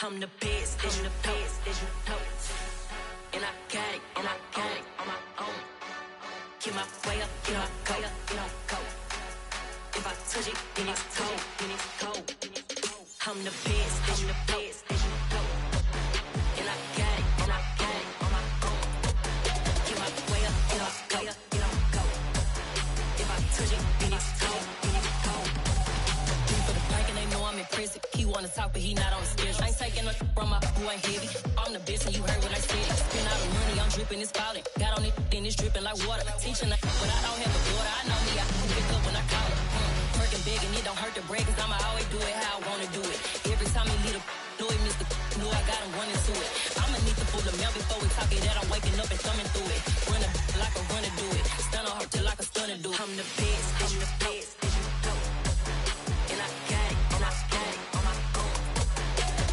I'm the best, as you know. And I got it, and I got it on my own. Get my way up, get my go, go. If I touch it, then it's cold. I'm the best, as you know. And I got it, and I got it on my own. Get my way up, get my go. If I touch it, then it's cold. For the bank and they know I'm impressive. He wanna talk, but he not on the schedule. I ain't taking no from my who ain't heavy. I'm the best and you heard what I said. Spend all the money, I'm dripping, it's falling. Got on it, then it's dripping like water. Teaching but I don't have a daughter. I know me, I can pick up when I call her. Working big and it don't hurt to break, cause I'ma always do it how I wanna do it. Every time he lead a do it, Mr. Know I got him running to it. I'ma need to pull the mail before we talk it that I'm waking up and thumbing through it. Run like a runner do it. Stun on her till like a stunner do it. I'm the best, as you know. And I got it, and I got it on my own.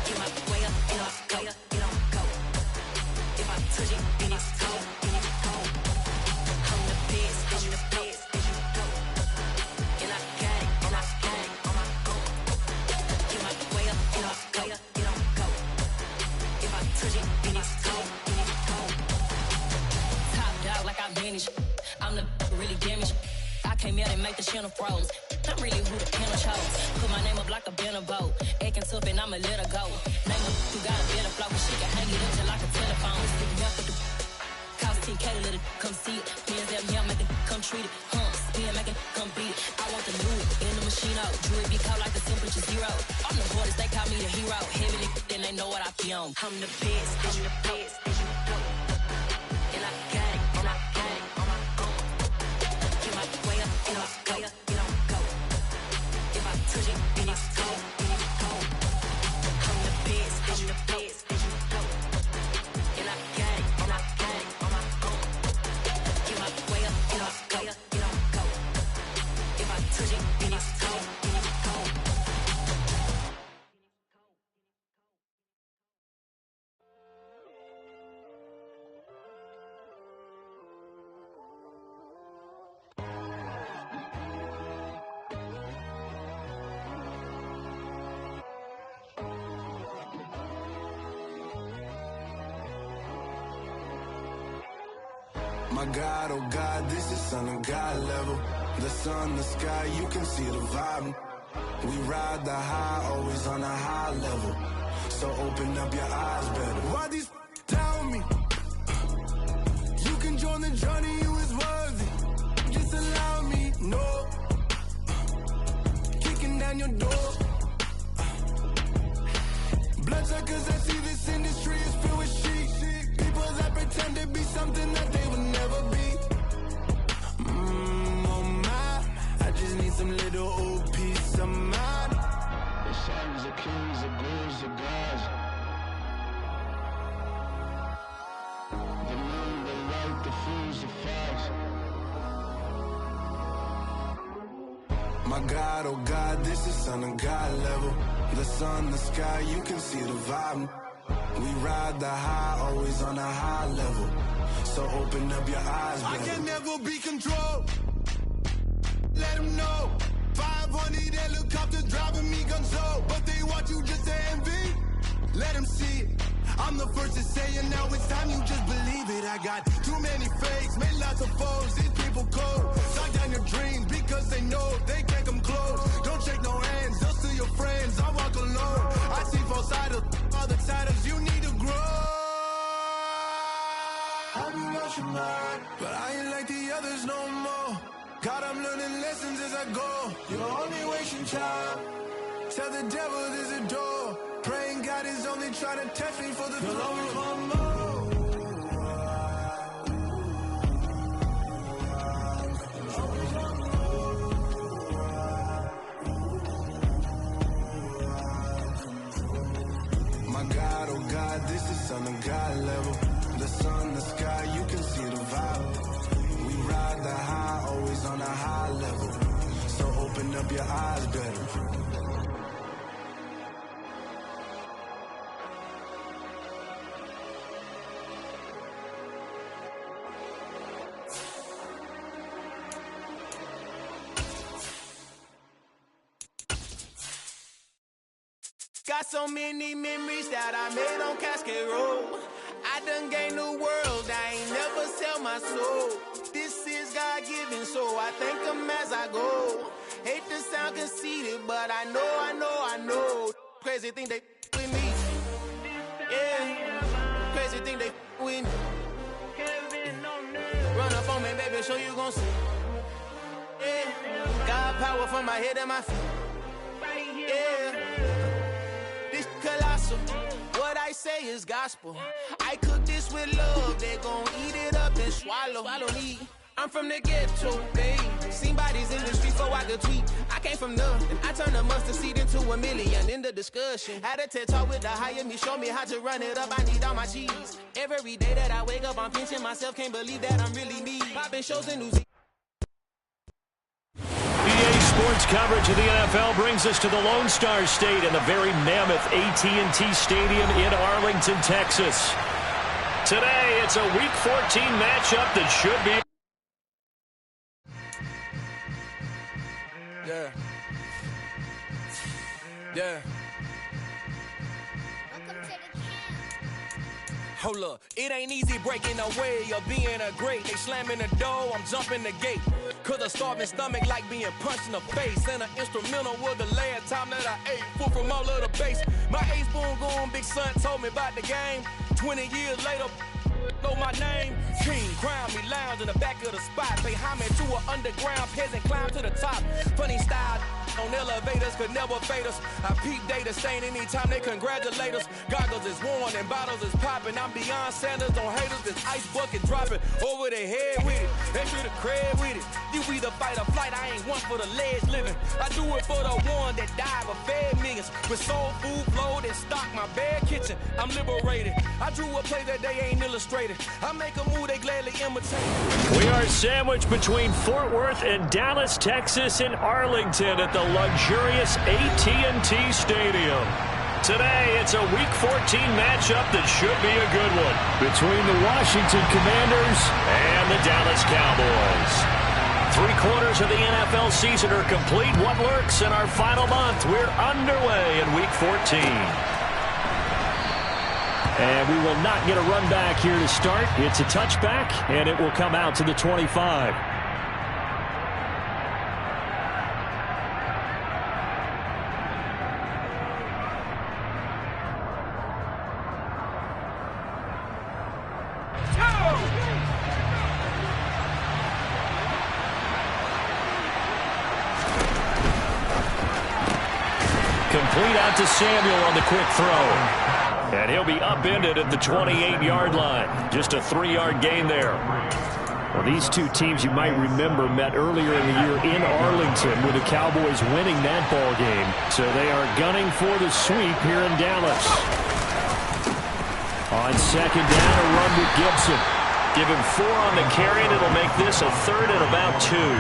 Get my way up, and I go. If I touch it, then it's cold. I'm the best, as you know. And I got it, and I got it on my own. Get my way up, and I go. If I touch it, then it's cold. Top dog like I manage. I'm the really damaged. I came out and make the channel froze. I'm really who the panel chose. Put my name up like a banner boat. Acting tough and I'ma let her go. Name her who got a better flow, but she can hang it up just like a telephone. Stick me up with the cost 10K to let it come see it. Hands that me, make it come treat it. Spin, make it come beat it. I want the new in the machine out. Jewelry be called like the temperature zero. I'm the hardest, they call me the hero. Heavy then they know what I be on. I'm the best, as you know. And I got it, and I got it on my own. Get my way up, and I go. If I touch it, then it's cold. I'm the best, as you know. And I got it, and I got it on my own. Get my way up, and I go. If I touch it, then it's cold. My God, oh God, this is Son of God level. The sun, the sky, you can see the vibe. We ride the high, always on a high level. So open up your eyes better. Why these tell me? You can join the journey, you is worthy. Just allow me, no. Kicking down your door. Bloodsuckers, I see this industry is filled with sheep. People that pretend to be something that they will never be. Oh my, I just need some little old peace of mind. The sons of kings, the ghouls, the gods. The moon, the light, the fools, the facts. My God, oh God, this is Son of God level. The sun, the sky, you can see the vibe. We ride the high, always on a high level. So open up your eyes, baby. I can never be controlled. Let them know. 500 helicopters driving me gonzo. But they want you just to envy. Let them see it. I'm the first to say it, now it's time you just believe it. I got too many fakes, made lots of foes. These people cold. Suck down your dreams because they know they can't come close. Don't shake no hands, just to your friends. I walk alone. I see false idols, other titles. You need to grow. I've been watching mine, but I ain't like the others no more. God, I'm learning lessons as I go. You're only wasting time. Tell the devil there's a door. Praying God is only trying to test me for the throne. You'll always want more. My God, oh God, this is Son of God level. The sun, the sky, you can see the vibe. We ride the high, always on a high level. So open up your eyes better. Got so many memories that I made on Cascade Road. I done gained the world, I ain't never sell my soul. This is God-given, so I thank him as I go. Hate to sound conceited, but I know. Crazy thing they with me. Yeah, crazy thing they with me. Run up on me, baby, so you gon' see. Yeah, God power from my head and my feet. Yeah, this colossal. What I say is gospel. I cook this with love, they gon' eat it up and swallow me. I'm from the ghetto, babe. Seen bodies in the streets before I could tweet. I came from nothing. I turned a mustard seed into $1 million in the discussion. Had a TED talk with the higher me, show me how to run it up. I need all my cheese. Every day that I wake up, I'm pinching myself. Can't believe that I'm really me. Popping shows in New Zealand. EA Sports coverage of the NFL brings us to the Lone Star State in the very mammoth AT&T Stadium in Arlington, Texas. Today, it's a Week 14 matchup that should be... Yeah. Hold up, it ain't easy breaking away or being a great. They slamming the door, I'm jumping the gate. Cause a starving stomach like being punched in the face. And an instrumental was the last time that I ate. Food from all of the base. My ace boom goon, big son told me about the game. 20 years later, know my name. King, crown me, lounge in the back of the spot. Pay homage to an underground peasant, climb to the top. Funny style on elevators could never fade us. I peep data stain anytime they congratulate us. Goggles is worn and bottles is popping. I'm Deion Sanders on haters, this ice bucket dropping over their head with it. Extra the cred with it. You either fight or flight, I ain't one for the ledge living. I do it for the one that died but fed millions. With soul food flowed and stocked my bare kitchen. I'm liberated. I drew a play that they ain't illustrated. I make a move they gladly imitate. We are sandwiched between Fort Worth and Dallas, Texas, and Arlington at the luxurious AT&T Stadium. Today, it's a Week 14 matchup that should be a good one between the Washington Commanders and the Dallas Cowboys. 3/4 of the NFL season are complete. What lurks in our final month? We're underway in Week 14. And we will not get a run back here to start. It's a touchback, and it will come out to the 25. Complete out to Samuel on the quick throw. And he'll be upended at the 28-yard line. Just a 3-yard gain there. Well, these two teams, you might remember, met earlier in the year in Arlington with the Cowboys winning that ball game. So they are gunning for the sweep here in Dallas. On second down, a run with Gibson. Give him 4 on the carry, and it'll make this a 3rd and about 2.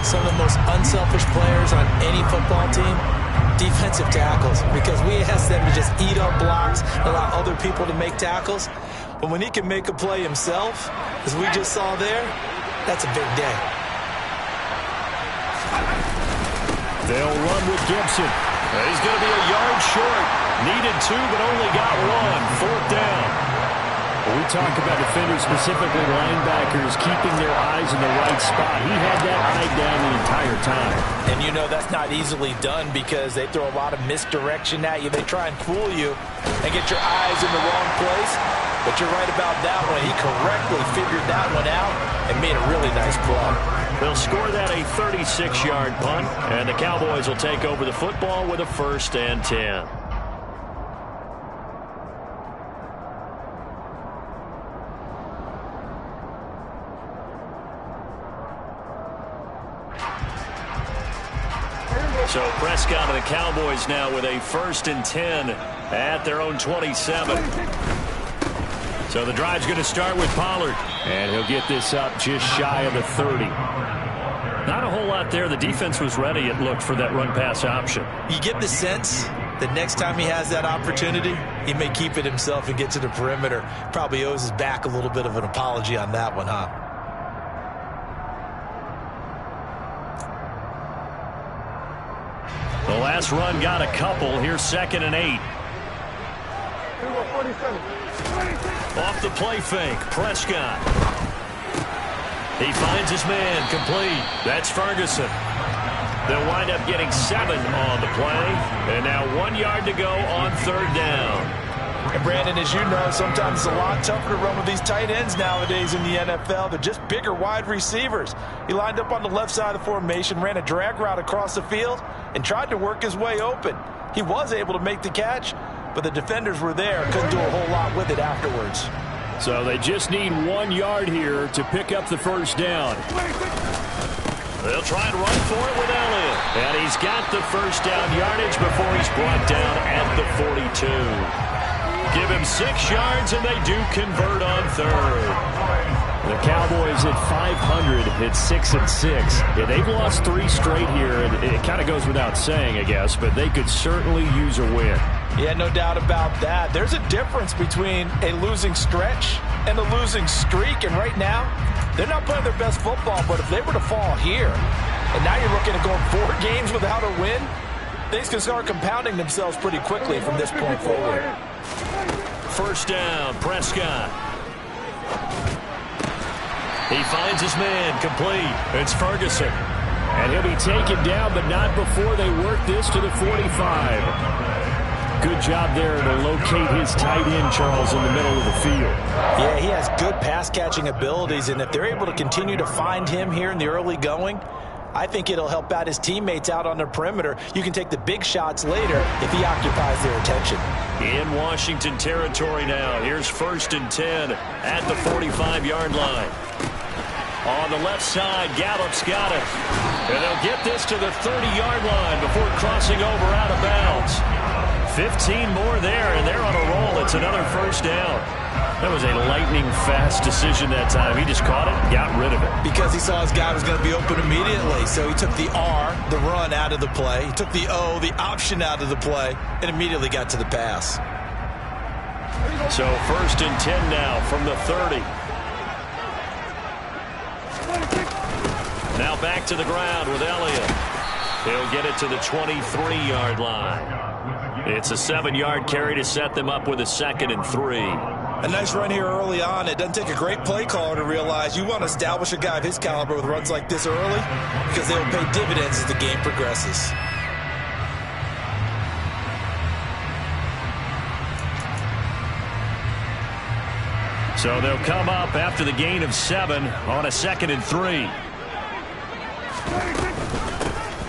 Some of the most unselfish players on any football team, defensive tackles, because we ask them to just eat up blocks, allow other people to make tackles. But when he can make a play himself, as we just saw there, that's a big day. They'll run with Gibson. He's going to be a yard short. Needed 2, but only got 1. 4th down. When we talk about defenders, specifically linebackers, keeping their eyes in the right spot, he had that eye down the entire time. And you know that's not easily done because they throw a lot of misdirection at you. They try and fool you and get your eyes in the wrong place. But you're right about that one. He correctly figured that one out and made a really nice play. They'll score that a 36-yard punt, and the Cowboys will take over the football with a 1st and 10. So Prescott and the Cowboys now with a 1st and 10 at their own 27. So the drive's going to start with Pollard. And he'll get this up just shy of the 30. Not a whole lot there. The defense was ready, it looked, for that run-pass option. You get the sense that next time he has that opportunity, he may keep it himself and get to the perimeter. Probably owes his back a little bit of an apology on that one, huh? The last run got a couple. Here's 2nd and 8. Off the play fake, Prescott. He finds his man, complete. That's Ferguson. They'll wind up getting 7 on the play. And now 1 yard to go on 3rd down. And Brandon, as you know, sometimes it's a lot tougher to run with these tight ends nowadays in the NFL. They're just bigger wide receivers. He lined up on the left side of the formation, ran a drag route across the field, and tried to work his way open. He was able to make the catch, but the defenders were there, couldn't do a whole lot with it afterwards. So they just need 1 yard here to pick up the 1st down. They'll try and run for it with Elliott. And he's got the 1st down yardage before he's brought down at the 42. Give him 6 yards, and they do convert on 3rd. The Cowboys at 500 at 6-6. Yeah, they've lost 3 straight here, and it kind of goes without saying, I guess, but they could certainly use a win. Yeah, no doubt about that. There's a difference between a losing stretch and a losing streak, and right now, they're not playing their best football, but if they were to fall here, and now you're looking at going 4 games without a win, things can start compounding themselves pretty quickly from this point forward. 1st down, Prescott. He finds his man, complete. It's Ferguson. And he'll be taken down, but not before they work this to the 45. Good job there to locate his tight end, Charles, in the middle of the field. Yeah, he has good pass-catching abilities, and if they're able to continue to find him here in the early going, I think it'll help out his teammates out on the perimeter. You can take the big shots later if he occupies their attention. In Washington territory now. Here's 1st and 10 at the 45-yard line. On the left side, Gallup's got it. And they'll get this to the 30-yard line before crossing over out of bounds. 15 more there, and they're on a roll. It's another 1st down. That was a lightning-fast decision that time. He just caught it, got rid of it. Because he saw his guy was going to be open immediately, so he took the R, the run, out of the play. He took the O, the option, out of the play, and immediately got to the pass. So 1st and 10 now from the 30. Now back to the ground with Elliott. He'll get it to the 23-yard line. It's a 7-yard carry to set them up with a 2nd and 3. A nice run here early on. It doesn't take a great play caller to realize you want to establish a guy of his caliber with runs like this early because they will pay dividends as the game progresses. So they'll come up after the gain of 7 on a 2nd and 3.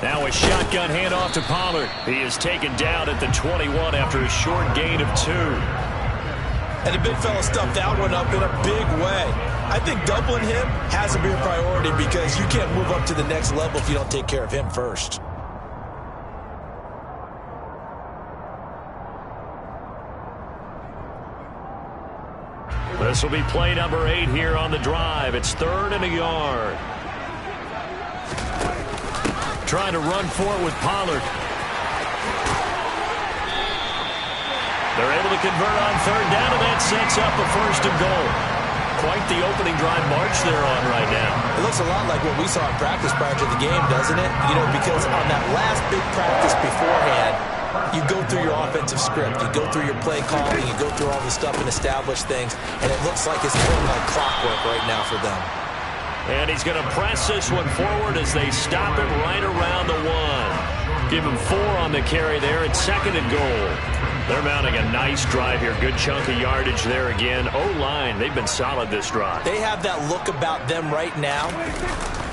Now a shotgun handoff to Pollard. He is taken down at the 21 after a short gain of 2. And the big fella stuffed that one up in a big way. I think doubling him has to be a priority because you can't move up to the next level if you don't take care of him first. This will be play number 8 here on the drive. It's 3rd and a yard. Trying to run for it with Pollard. They're able to convert on 3rd down, and that sets up a 1st and goal. Quite the opening drive march they're on right now. It looks a lot like what we saw in practice prior to the game, doesn't it? You know, because on that last big practice beforehand, you go through your offensive script. You go through your play calling. You go through all the stuff and establish things. And it looks like it's going like clockwork right now for them. And he's going to press this one forward as they stop him right around the 1. Give him 4 on the carry there at 2nd and goal. They're mounting a nice drive here. Good chunk of yardage there again. O-line, they've been solid this drive. They have that look about them right now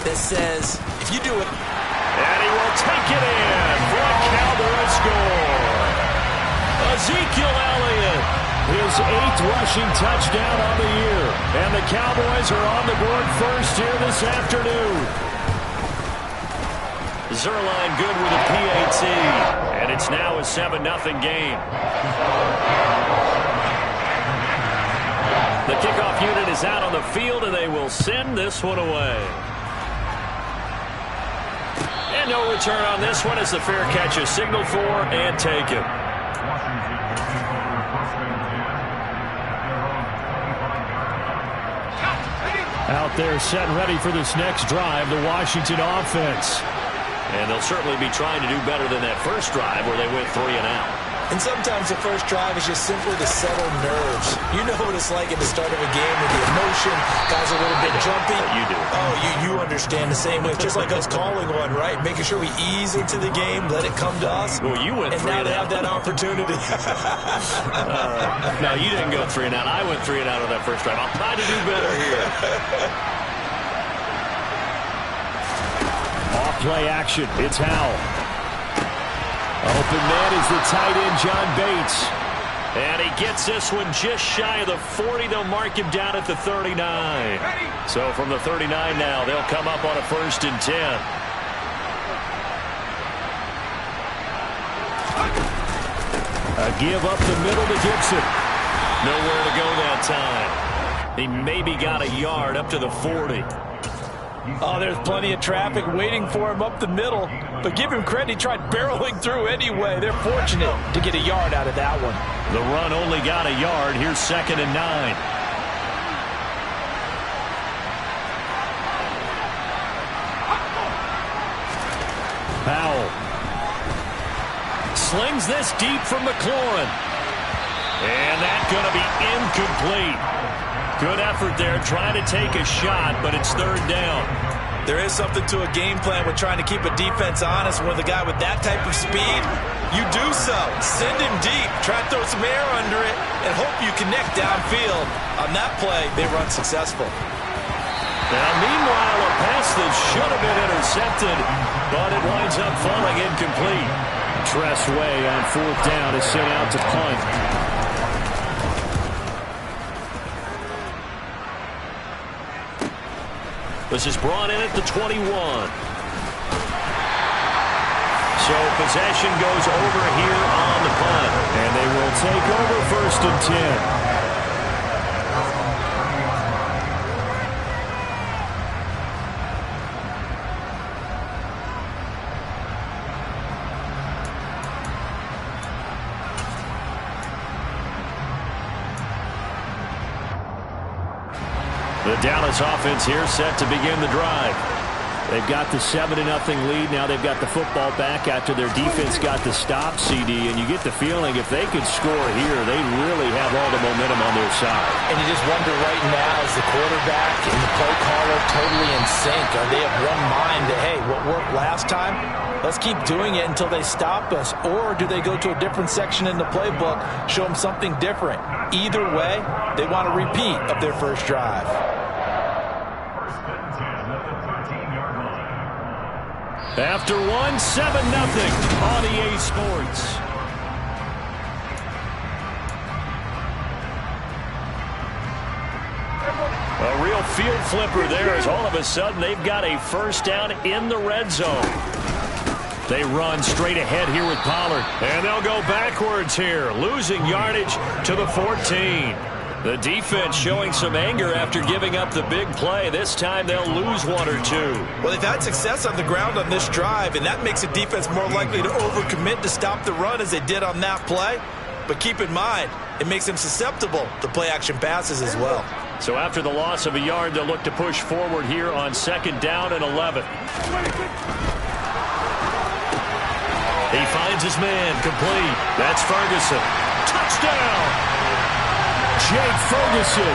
that says, if you do it. And he will take it in for a Cowboy score. Ezekiel Elliott. His 8th rushing touchdown on the year. And the Cowboys are on the board first here this afternoon. Zuerlein good with a PAT. And it's now a 7-0 game. The kickoff unit is out on the field, and they will send this one away. And no return on this one as the fair catch is signaled for and taken. Out there set and ready for this next drive, the Washington offense. And they'll certainly be trying to do better than that first drive where they went 3 and out. And sometimes the first drive is just simply to settle nerves. You know what it's like at the start of a game with the emotion. Guys are a little bit jumpy. You do. Oh, you understand the same way. Just like us calling one, right? Making sure we ease into the game, let it come to us. Well, you went 3 and out. And now they have that opportunity. No, you didn't go 3 and out. I went 3 and out on that first drive. I'll try to do better here. Off play action. It's Howell. Open man is the tight end, John Bates. And he gets this one just shy of the 40. They'll mark him down at the 39. So from the 39 now, they'll come up on a 1st and 10. A give up the middle to Gibson. Nowhere to go that time. He maybe got a yard up to the 40. Oh, there's plenty of traffic waiting for him up the middle. But give him credit, he tried barreling through anyway. They're fortunate to get a yard out of that one. The run only got a yard. Here's 2nd and 9. Powell slings this deep from McLaurin. And that's going to be incomplete. Good effort there, trying to take a shot, but it's 3rd down. There is something to a game plan with trying to keep a defense honest. With a guy with that type of speed, you do so. Send him deep, try to throw some air under it, and hope you connect downfield. On that play, they run successful. Now, meanwhile, a pass that should have been intercepted, but it winds up falling incomplete. Tress Way on 4th down is sent out to punt. This is brought in at the 21. So possession goes over here on the punt. And they will take over 1st and 10. The Dallas offense here set to begin the drive. They've got the 7-0 lead. Now they've got the football back after their defense got the stop, CD. And you get the feeling if they could score here, they really have all the momentum on their side. And you just wonder right now, is the quarterback and the play caller totally in sync? Are they of one mind that, hey, what worked last time, let's keep doing it until they stop us? Or do they go to a different section in the playbook, show them something different? Either way, they want a repeat of their first drive. After 1, 7-0 on EA Sports. A real field flipper there as all of a sudden they've got a 1st down in the red zone. They run straight ahead here with Pollard. And they'll go backwards here, losing yardage to the 14. The defense showing some anger after giving up the big play. This time they'll lose 1 or 2. Well, they've had success on the ground on this drive, and that makes the defense more likely to overcommit to stop the run as they did on that play. But keep in mind, it makes them susceptible to play-action passes as well. So after the loss of a yard, they'll look to push forward here on 2nd down and 11. He finds his man, complete. That's Ferguson. Touchdown! Jake Ferguson,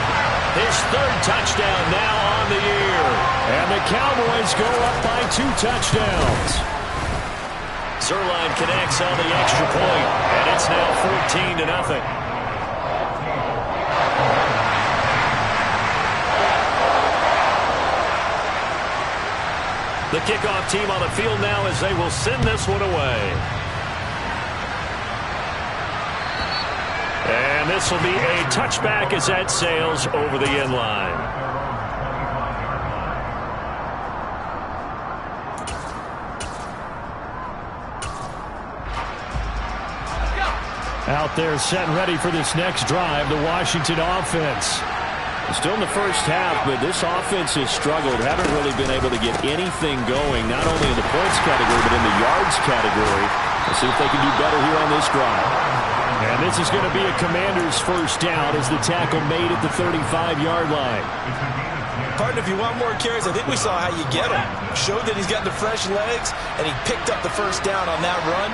his 3rd touchdown now on the year. And the Cowboys go up by 2 touchdowns. Zuerlein connects on the extra point, and it's now 14-0. The kickoff team on the field now as they will send this one away. And this will be a touchback as that sails over the end line. Out there set and ready for this next drive, the Washington offense. Still in the first half, but this offense has struggled. Haven't really been able to get anything going, not only in the points category, but in the yards category. Let's see if they can do better here on this drive. And this is going to be a Commanders' 1st down as the tackle made at the 35-yard line. Partner, if you want more carries, I think we saw how you get him. Showed that he's got the fresh legs, and he picked up the first down on that run.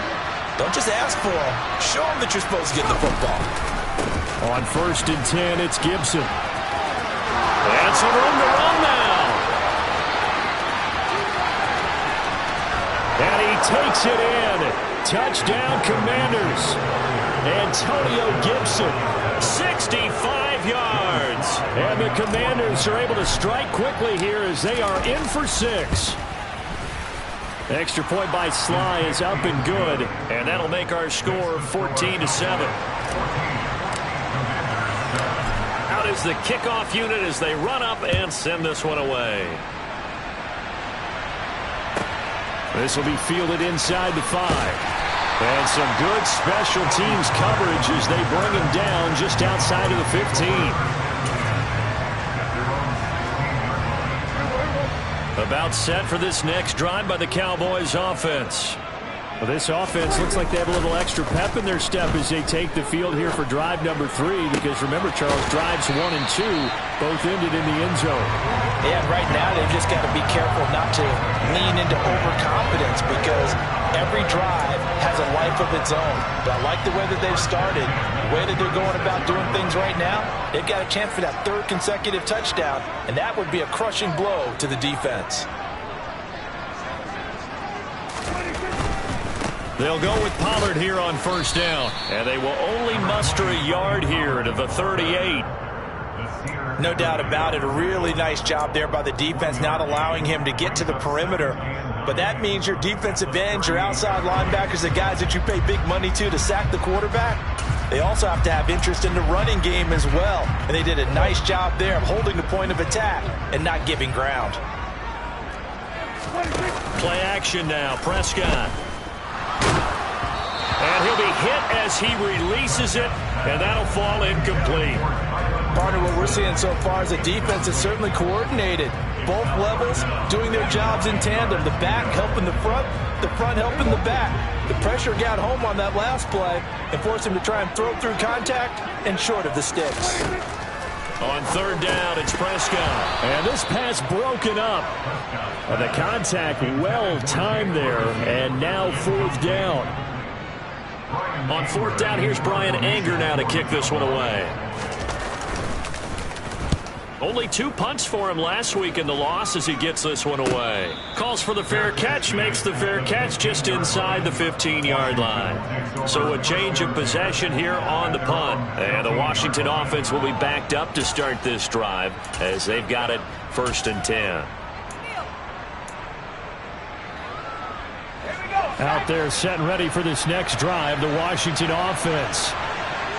Don't just ask for him. Show him that you're supposed to get the football. On 1st and 10, it's Gibson. That's a room to run now. And he takes it in. Touchdown, Commanders. Antonio Gibson, 65 yards. And the Commanders are able to strike quickly here as they are in for 6. Extra point by Sly is up and good. And that'll make our score 14-7. Out is the kickoff unit as they run up and send this one away. This will be fielded inside the 5. And some good special teams coverage as they bring him down just outside of the 15. About set for this next drive by the Cowboys offense. Well, this offense looks like they have a little extra pep in their step as they take the field here for drive number 3. Because remember, Charles, drives 1 and 2 both ended in the end zone. Yeah, right now they've just got to be careful not to lean into overconfidence because every drive has a life of its own. But I like the way that they've started, the way that they're going about doing things right now. They've got a chance for that 3rd consecutive touchdown, and that would be a crushing blow to the defense. They'll go with Pollard here on 1st down, and they will only muster a yard here to the 38. No doubt about it. A really nice job there by the defense, not allowing him to get to the perimeter. But that means your defensive ends, your outside linebackers, the guys that you pay big money to sack the quarterback, they also have to have interest in the running game as well. And they did a nice job there of holding the point of attack and not giving ground. Play action now. Prescott. And he'll be hit as he releases it, and that'll fall incomplete. Partner, what we're seeing so far is the defense is certainly coordinated. Both levels doing their jobs in tandem. The back helping the front helping the back. The pressure got home on that last play and forced him to try and throw through contact and short of the sticks. On 3rd down, it's Prescott. And this pass broken up. And the contact well timed there, and now 4th down. On 4th down, here's Brian Anger now to kick this one away. Only 2 punts for him last week in the loss as he gets this one away. Calls for the fair catch, makes the fair catch just inside the 15-yard line. So a change of possession here on the punt. And the Washington offense will be backed up to start this drive as they've got it 1st and 10. Out there set and ready for this next drive, the Washington offense.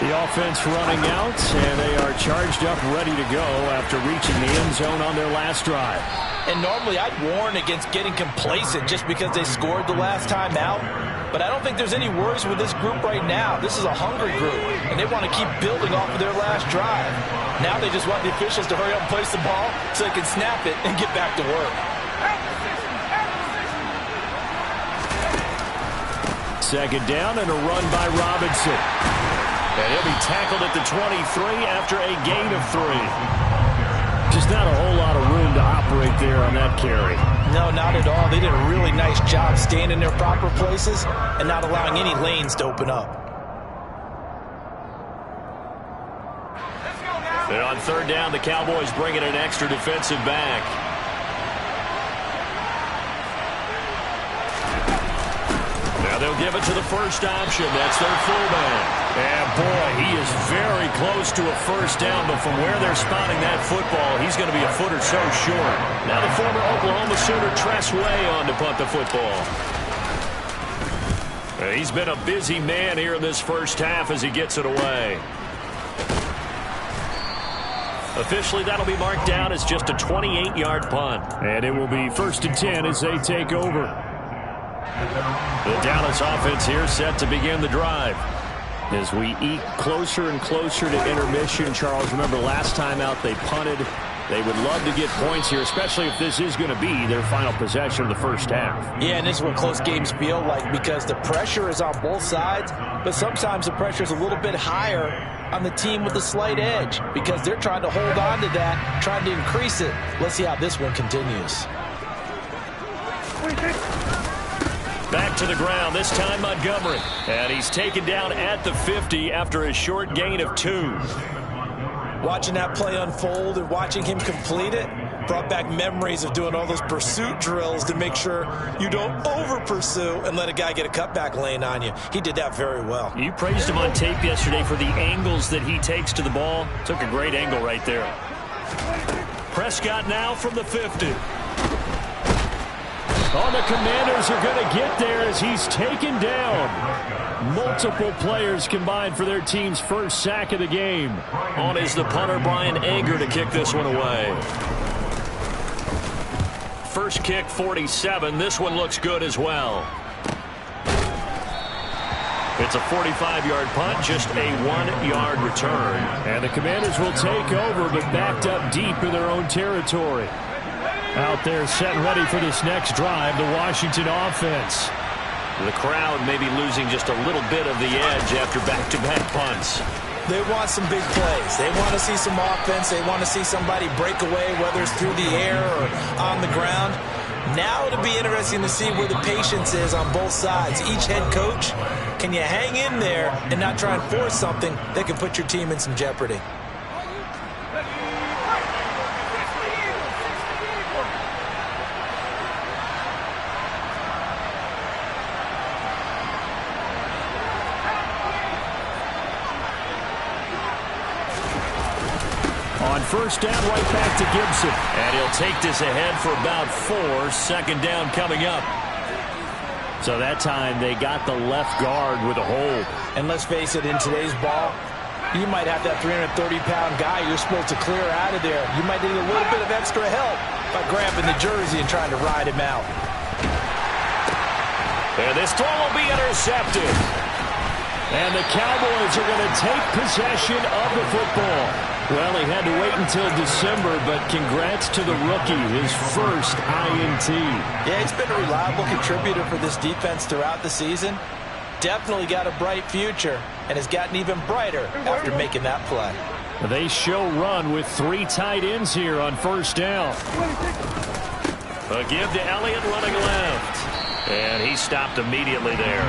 The offense running out, and they are charged up, ready to go after reaching the end zone on their last drive. And normally I'd warn against getting complacent just because they scored the last time out. But I don't think there's any worries with this group right now. This is a hungry group, and they want to keep building off of their last drive. Now they just want the officials to hurry up and place the ball so they can snap it and get back to work. Second down and a run by Robinson. And he'll be tackled at the 23 after a gain of 3. Just not a whole lot of room to operate there on that carry. No, not at all. They did a really nice job staying in their proper places and not allowing any lanes to open up. And on 3rd down, the Cowboys bring in an extra defensive back. Now they'll give it to the first option. That's their fullback. And boy, he is very close to a first down, but from where they're spotting that football, he's going to be a foot or so short. Now the former Oklahoma Sooner Tress Way on to punt the football. He's been a busy man here in this first half as he gets it away. Officially, that'll be marked down as just a 28-yard punt. And it will be 1st and 10 as they take over. The Dallas offense here set to begin the drive. As we eke closer and closer to intermission, Charles, remember last time out they punted They would love to get points here, especially if this is going to be their final possession of the first half. Yeah, and this is what close games feel like because the pressure is on both sides, but sometimes the pressure is a little bit higher on the team with the slight edge because they're trying to hold on to that, trying to increase it. Let's see how this one continues. Back to the ground, this time Montgomery. And he's taken down at the 50 after a short gain of 2. Watching that play unfold and watching him complete it brought back memories of doing all those pursuit drills to make sure you don't over-pursue and let a guy get a cutback lane on you. He did that very well. You praised him on tape yesterday for the angles that he takes to the ball. Took a great angle right there. Prescott now from the 50. Oh, the Commanders are going to get there as he's taken down. Multiple players combined for their team's first sack of the game. On is the punter, Brian Anger, to kick this one away. First kick, 47. This one looks good as well. It's a 45-yard punt, just a 1-yard return. And the Commanders will take over, but backed up deep in their own territory. Out there set ready for this next drive, the Washington offense. The crowd may be losing just a little bit of the edge after back-to-back punts. They want some big plays. They want to see some offense. They want to see somebody break away, whether it's through the air or on the ground. Now it'll be interesting to see where the patience is on both sides. Each head coach, can you hang in there and not try and force something that can put your team in some jeopardy? On first down, right back to Gibson. And he'll take this ahead for about 4. Second down coming up. So that time they got the left guard with a hold. And let's face it, in today's ball, you might have that 330-pound guy you're supposed to clear out of there. You might need a little bit of extra help by grabbing the jersey and trying to ride him out. And this throw will be intercepted. And the Cowboys are going to take possession of the football. Well, he had to wait until December, but congrats to the rookie, his first INT. Yeah, he's been a reliable contributor for this defense throughout the season. Definitely got a bright future, and has gotten even brighter after making that play. They show run with 3 tight ends here on first down. A give to Elliott running left. And he stopped immediately there.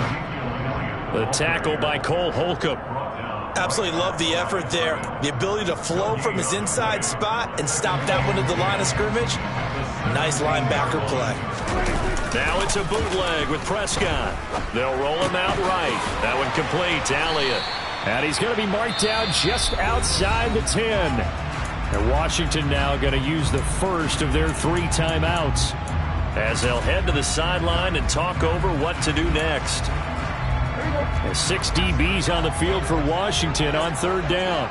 The tackle by Cole Holcomb. Absolutely love the effort there. The ability to flow from his inside spot and stop that one at the line of scrimmage. Nice linebacker play. Now it's a bootleg with Prescott. They'll roll him out right. That one complete to Elliott. And he's going to be marked down just outside the 10. And Washington now going to use the first of their 3 timeouts as they'll head to the sideline and talk over what to do next. 6 DBs on the field for Washington on third down.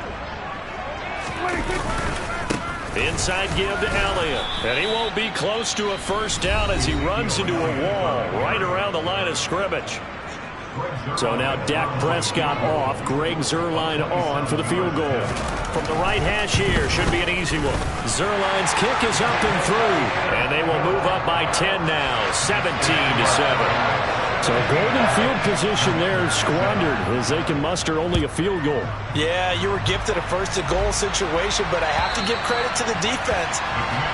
Inside give to Elliott. And he won't be close to a first down as he runs into a wall right around the line of scrimmage. So now Dak Prescott off. Greg Zuerlein on for the field goal. From the right hash here, should be an easy one. Zuerlein's kick is up and through. And they will move up by 10 now, 17-7. So golden field position there squandered as they can muster only a field goal. Yeah, you were gifted a first-and-goal situation, but I have to give credit to the defense.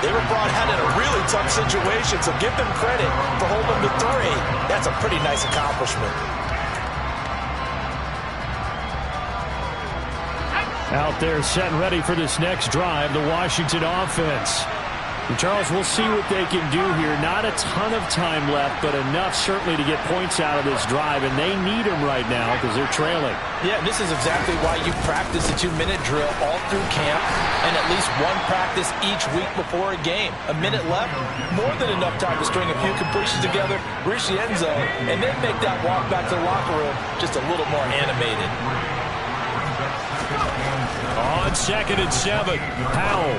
They were brought out in a really tough situation, so give them credit for holding them to 3. That's a pretty nice accomplishment. Out there set and ready for this next drive, the Washington offense. And Charles, we'll see what they can do here. Not a ton of time left, but enough certainly to get points out of this drive, and they need them right now because they're trailing. Yeah, this is exactly why you practice a 2-minute drill all through camp and at least one practice each week before a game. A minute left, more than enough time to string a few completions together, reach the end zone, and then make that walk back to the locker room just a little more animated. On 2nd and 7, Powell.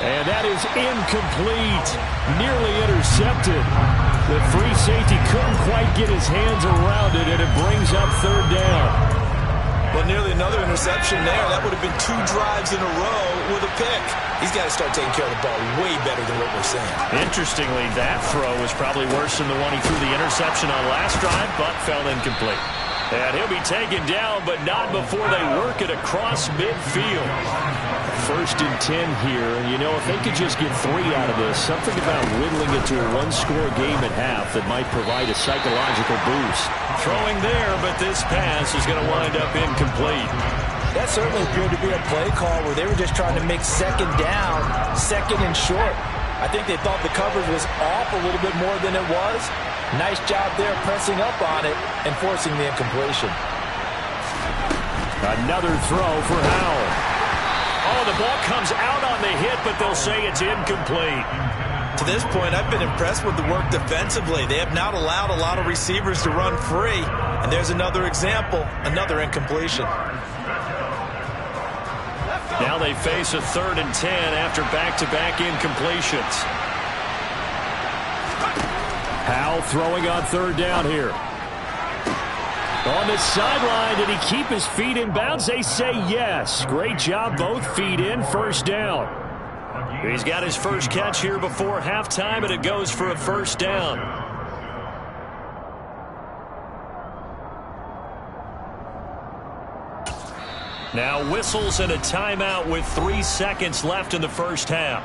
And that is incomplete. Nearly intercepted. The free safety couldn't quite get his hands around it, and it brings up third down. Well, nearly another interception there. That would have been 2 drives in a row with a pick. He's got to start taking care of the ball way better than what we're saying. Interestingly, that throw was probably worse than the one he threw the interception on last drive, but fell incomplete. And he'll be taken down, but not before they work it across midfield. 1st and 10 here. You know, if they could just get 3 out of this, something about whittling it to a 1-score game at half that might provide a psychological boost. Throwing there, but this pass is going to wind up incomplete. That certainly appeared to be a play call where they were just trying to make 2nd down, 2nd and short. I think they thought the coverage was off a little bit more than it was. Nice job there pressing up on it and forcing the incompletion. Another throw for Howell. Oh, the ball comes out on the hit, but they'll say it's incomplete. To this point, I've been impressed with the work defensively. They have not allowed a lot of receivers to run free. And there's another example, another incompletion. Now they face a 3rd and 10 after back-to-back incompletions. Howell throwing on 3rd down here. On the sideline, did he keep his feet in bounds? They say yes. Great job, both feet in, 1st down. He's got his first catch here before halftime, and it goes for a 1st down. Now whistles and a timeout with 3 seconds left in the 1st half.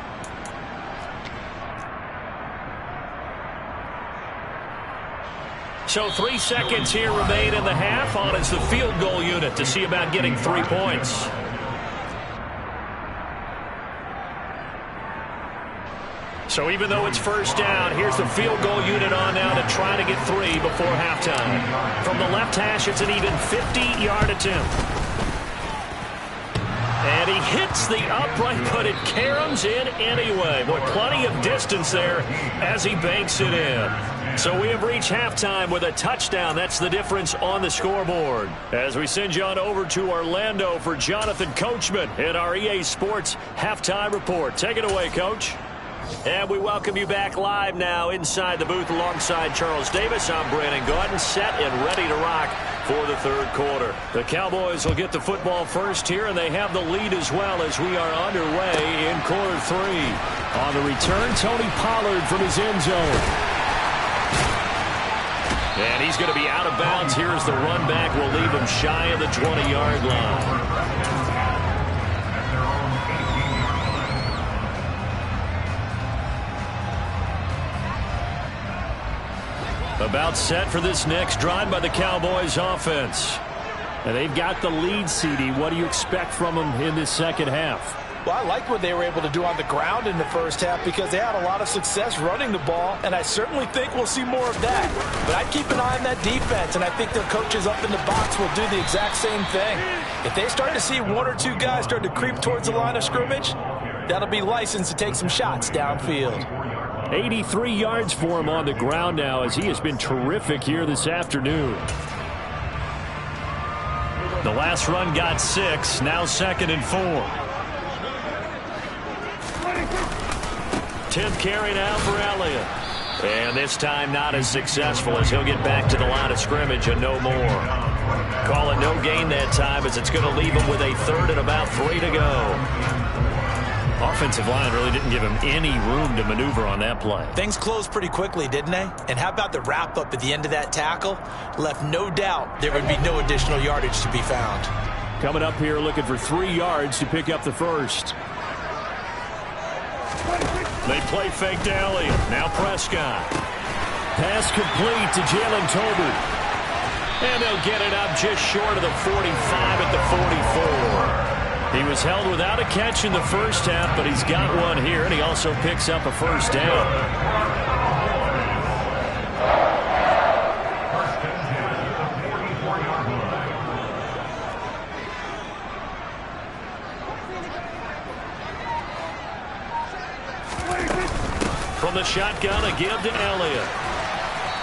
So 3 seconds here remain in the half. On is the field goal unit to see about getting 3 points. So even though it's 1st down, here's the field goal unit on now to try to get 3 before halftime. From the left hash, it's an even 50-yard attempt. And he hits the upright, but it caroms in anyway. Boy, plenty of distance there as he banks it in. So we have reached halftime with a touchdown. That's the difference on the scoreboard. As we send you on over to Orlando for Jonathan Coachman in our EA Sports Halftime Report. Take it away, Coach. And we welcome you back live now inside the booth alongside Charles Davis. I'm Brandon Gaudin, set and ready to rock for the 3rd quarter. The Cowboys will get the football first here, and they have the lead as well as we are underway in quarter 3. On the return, Tony Pollard from his end zone. And he's going to be out of bounds here as the run back will leave him shy of the 20-yard line. About set for this next drive by the Cowboys offense. And they've got the lead, CD. What do you expect from them in this 2nd half? Well, I like what they were able to do on the ground in the 1st half because they had a lot of success running the ball, and I certainly think we'll see more of that. But I'd keep an eye on that defense, and I think their coaches up in the box will do the exact same thing. If they start to see 1 or 2 guys start to creep towards the line of scrimmage, that'll be licensed to take some shots downfield. 83 yards for him on the ground now as he has been terrific here this afternoon. The last run got 6, now 2nd and 4. 10th carry now for Elliott. And this time not as successful as he'll get back to the line of scrimmage and no more. Call it no gain that time as it's going to leave him with a 3rd and about 3 to go. Offensive line really didn't give him any room to maneuver on that play. Things closed pretty quickly, didn't they? And how about the wrap-up at the end of that tackle? Left no doubt there would be no additional yardage to be found. Coming up here looking for 3 yards to pick up the 1st. They play fake to Elliott. Now Prescott. Pass complete to Jalen Tolbert. And they'll get it up just short of the 45 at the 44. He was held without a catch in the 1st half, but he's got one here, and he also picks up a 1st down. From the shotgun, a give to Elliott.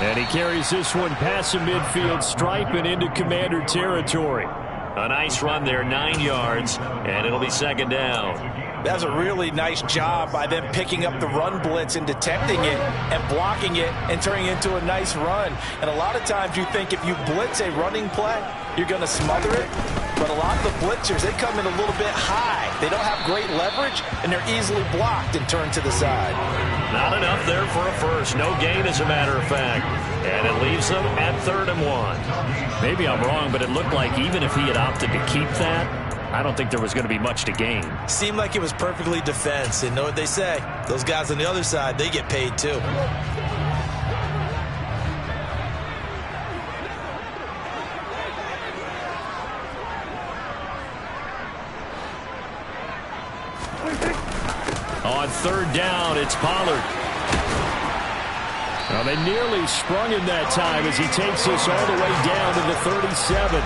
And he carries this one past the midfield stripe and into Commander territory. A nice run there, 9 yards, and it'll be 2nd down. That's a really nice job by them picking up the run blitz and detecting it and blocking it and turning it into a nice run. And a lot of times you think if you blitz a running play, you're going to smother it. But a lot of the blitzers, they come in a little bit high. They don't have great leverage, and they're easily blocked and turned to the side. Not enough there for a first. No gain, as a matter of fact. And it leaves them at 3rd and 1. Maybe I'm wrong, but it looked like even if he had opted to keep that, I don't think there was going to be much to gain. Seemed like it was perfectly defense. And know what they say? Those guys on the other side, they get paid too. On 3rd down, it's Pollard. Well, they nearly sprung him that time as he takes us all the way down to the 37.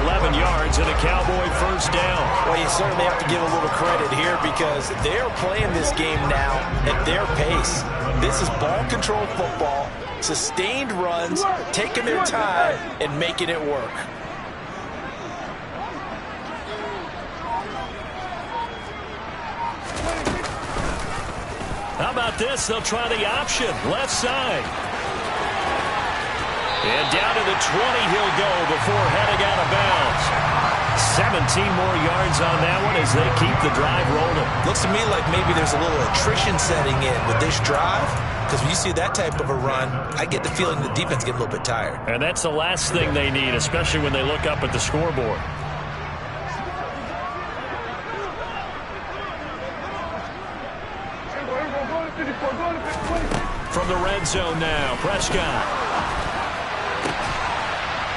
11 yards and a Cowboy first down. Well, you certainly have to give a little credit here because they're playing this game now at their pace. This is ball control football, sustained runs, taking their time and making it work. How about this? They'll try the option. Left side. And down to the 20 he'll go before heading out of bounds. 17 more yards on that one as they keep the drive rolling. Looks to me like maybe there's a little attrition setting in with this drive. Because when you see that type of a run, I get the feeling the defense get a little bit tired. And that's the last thing they need, especially when they look up at the scoreboard. From the red zone now, Prescott.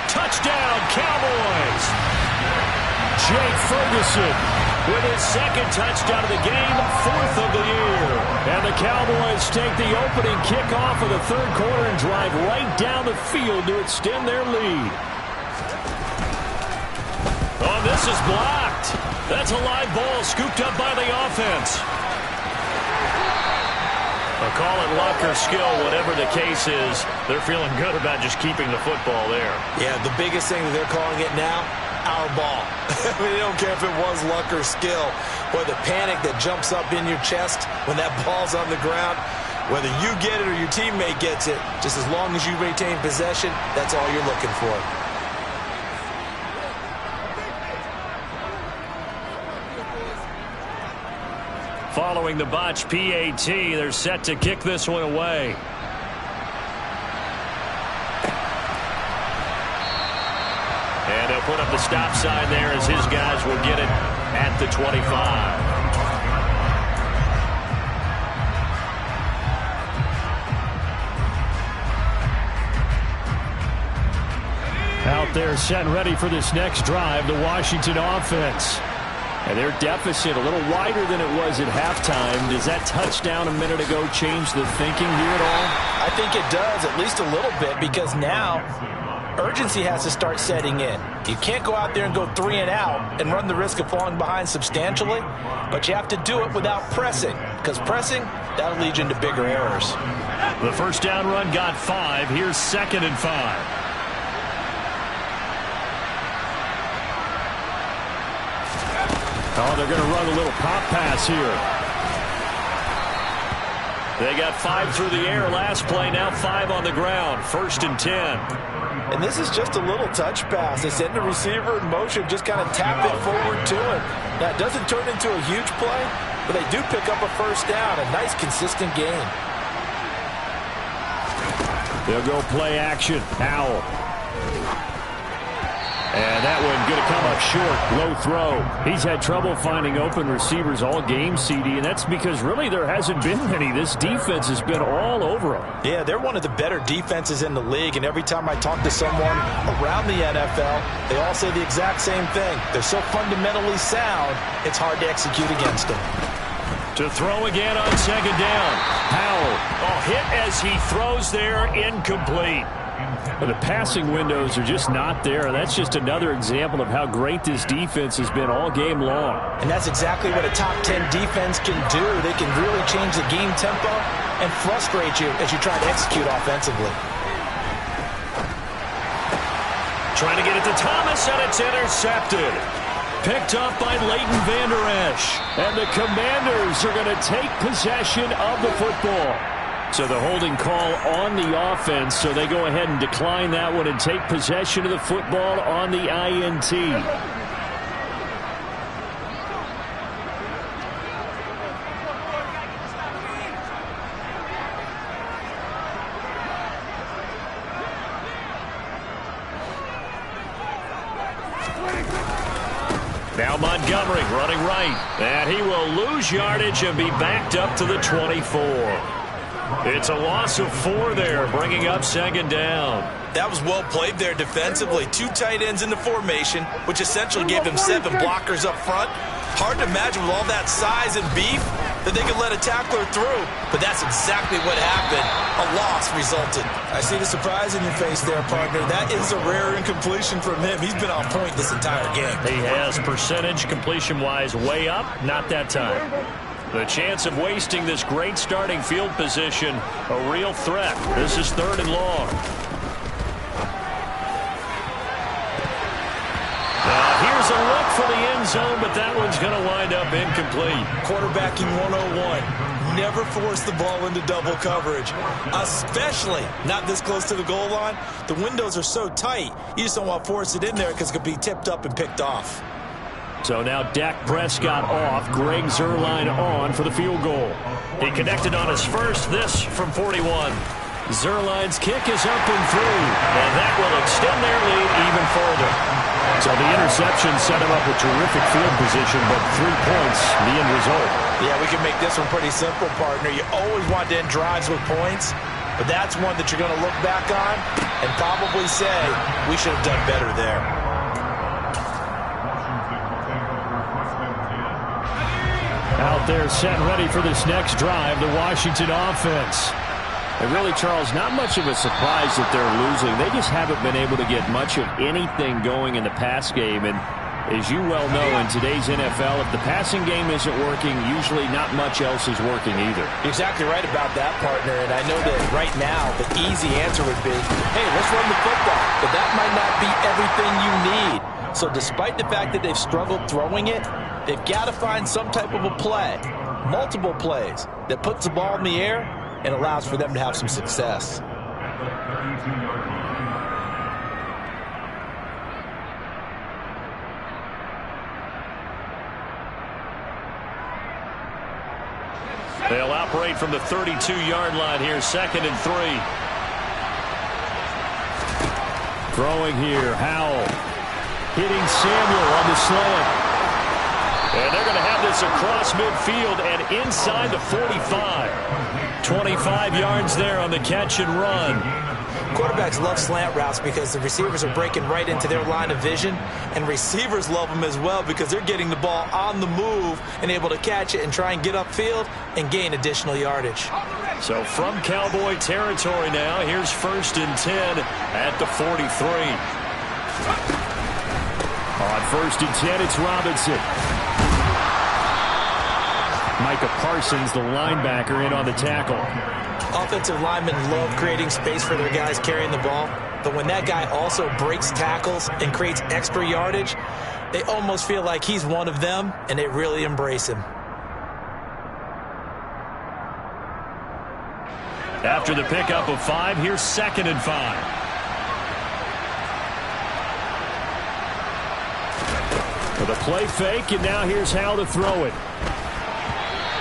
Touchdown, Cowboys! Jake Ferguson with his 2nd touchdown of the game, 4th of the year. And the Cowboys take the opening kickoff of the 3rd quarter and drive right down the field to extend their lead. Oh, this is blocked. That's a live ball scooped up by the offense. I'll call it luck or skill, whatever the case is. They're feeling good about just keeping the football there. Yeah, the biggest thing that they're calling it now, our ball. I mean, they don't care if it was luck or skill. Or the panic that jumps up in your chest when that ball's on the ground. Whether you get it or your teammate gets it, just as long as you retain possession, that's all you're looking for. Following the botch PAT, they're set to kick this one away. And they'll put up the stop sign there as his guys will get it at the 25. Out there set and ready for this next drive, the Washington offense. And their deficit a little wider than it was at halftime. Does that touchdown a minute ago change the thinking here at all? I think it does, at least a little bit, because now urgency has to start setting in. You can't go out there and go 3 and out and run the risk of falling behind substantially, but you have to do it without pressing, because pressing, that'll lead you into bigger errors. The first down run got 5. Here's 2nd and 5. Oh, they're going to run a little pop pass here. They got 5 through the air last play, now 5 on the ground. 1st and 10. And this is just a little touch pass. They send the receiver in motion, just kind of tap it forward to him. Now, it doesn't turn into a huge play, but they do pick up a first down. A nice, consistent gain. They'll go play action. Howell. And that one going to come up short. Low throw. He's had trouble finding open receivers all game, CD, and that's because really there hasn't been many. This defense has been all over them. Yeah, they're one of the better defenses in the league, and every time I talk to someone around the NFL, they all say the exact same thing. They're so fundamentally sound, it's hard to execute against them. To throw again on 2nd down. Howell. Oh, hit as he throws there, incomplete. The passing windows are just not there. That's just another example of how great this defense has been all game long. And that's exactly what a top 10 defense can do. They can really change the game tempo and frustrate you as you try to execute offensively. Trying to get it to Thomas, and it's intercepted. Picked up by Leighton Vander Esch. And the Commanders are going to take possession of the football. So the holding call on the offense, so they go ahead and decline that one and take possession of the football on the INT. Now Montgomery running right. And he will lose yardage and be backed up to the 24. It's a loss of 4 there, bringing up second down. That was well played there defensively. 2 tight ends in the formation, which essentially gave them 7 blockers up front. Hard to imagine with all that size and beef that they could let a tackler through. But that's exactly what happened. A loss resulted. I see the surprise in your face there, partner. That is a rare incompletion from him. He's been on point this entire game. He has percentage completion-wise way up, not that time. The chance of wasting this great starting field position, a real threat. This is 3rd and long. Here's a look for the end zone, but that one's going to wind up incomplete. Quarterbacking 101. Never force the ball into double coverage, especially not this close to the goal line. The windows are so tight, you just don't want to force it in there because it could be tipped up and picked off. So now Dak Prescott off, Greg Zuerlein on for the field goal. He connected on his first, this from 41. Zuerlein's kick is up and through, and that will extend their lead even further. So the interception set him up with terrific field position, but 3 points, the end result. Yeah, we can make this one pretty simple, partner. You always want to end drives with points, but that's one that you're going to look back on and probably say, we should have done better there. Out there set and ready for this next drive, the Washington offense. And really, Charles, not much of a surprise that they're losing. They just haven't been able to get much of anything going in the pass game. And as you well know, in today's NFL, if the passing game isn't working, usually not much else is working either. You're exactly right about that, partner. And I know that right now the easy answer would be, hey, let's run the football. But that might not be everything you need. So despite the fact that they've struggled throwing it, they've got to find some type of a play, multiple plays, that puts the ball in the air and allows for them to have some success. They'll operate from the 32-yard line here, 2nd and 3. Throwing here, Howell. Hitting Samuel on the slant. And they're going to have this across midfield and inside the 45. 25 yards there on the catch and run. Quarterbacks love slant routes because the receivers are breaking right into their line of vision, and receivers love them as well because they're getting the ball on the move and able to catch it and try and get upfield and gain additional yardage. So from Cowboy territory now, here's 1st and 10 at the 43. On 1st and 10, it's Robinson. Micah Parsons, the linebacker, in on the tackle. Offensive linemen love creating space for their guys carrying the ball, but when that guy also breaks tackles and creates extra yardage, they almost feel like he's one of them, and they really embrace him. After the pickup of 5, here's 2nd and 5. For the play fake, and now here's how to throw it.